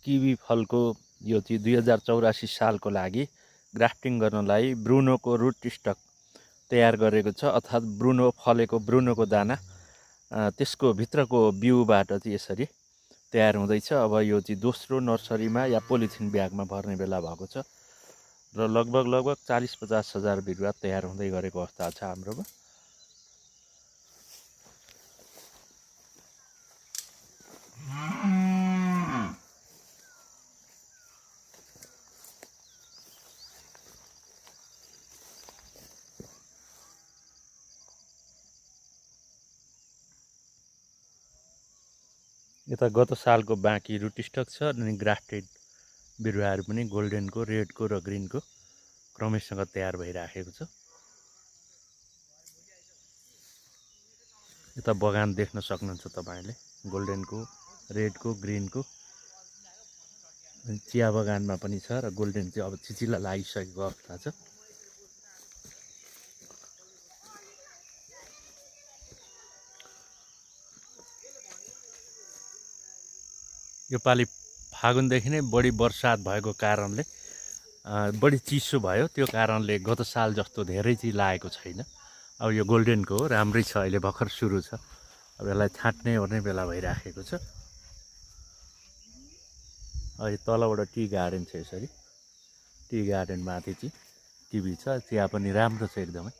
Kiwi फलको यो चाहिँ 2084 सालको लागि ग्राफ्टिङ गर्नलाई ब्रुनोको रुट स्टक तयार गरेको छ, अर्थात् ब्रुनो फलेको ब्रुनोको दाना त्यसको भित्रको बिउबाट चाहिँ यसरी तयार हुँदैछ। अब यो चाहिँ दोस्रो नर्सरीमा या पोलिथिन ब्यागमा भर्ने बेला भएको छ र लगभग 40-50 हजार बिरुवा तयार हुँदै गरेको अवस्था छ हाम्रोमा। यता गत सालको बाँकी रुट स्टक छ अनि ग्राफ्टेड बिरुवाहरू पनि गोल्डनको, रेडको र ग्रिनको क्रमैसँग तयार भइराखेको छ। यता बगान देख्न सक्नुहुन्छ तपाईले, गोल्डनको, रेडको, ग्रिनको। चिया बगानमा पनि छ र गोल्डन चाहिँ अब चिचिला लागिसकेको अवस्था छ। यो पालि फागुनदेखि नै बढी बर्सात भएको कारणले बढी चिसो भयो, त्यो कारणले गत साल जस्तो धेरै चाहिँ लागेको छैन। अब यो गोल्डनको हो, राम्रै छ, अहिले भर्खर सुरु छ। अब यसलाई छाट्ने ओर्ने बेला भइराखेको छ। अहिले तलबाट टी गार्डन छ, यसरी टी गार्डन माथि चाहिँ किवी छ, चिया पनि राम्रो छ एकदमै।